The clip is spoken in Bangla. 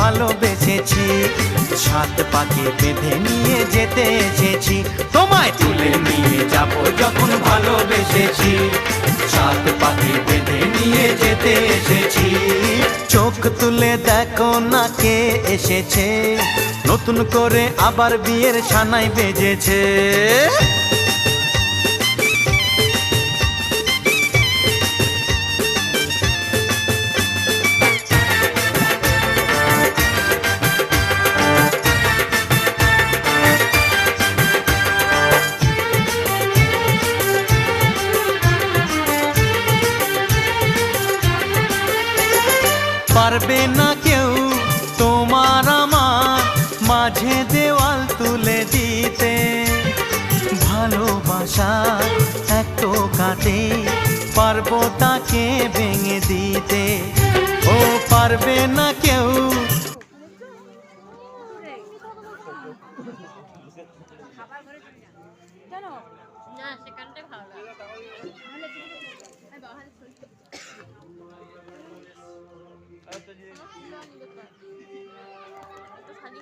ভালোবেসেছি, সাত পাকে বেঁধে নিয়ে যেতে এসেছি, তোমায় তুলে নিয়ে যাব যখন ভালোবেসেছি, সাত পাকে বেঁধে নিয়ে যেতে এসেছি। চোখ তুলে দেখো না কে এসেছে, নতুন করে আবার বিয়ের সানাই বেজেছে। পারবে না কেউ তোমার আমার মাঝে দেওয়াল তুলে দিতে, ভালোবাসা এক টোকাতে পারবো তাকে ভেঙে দিতে। ও পারবে না কেউ। খালি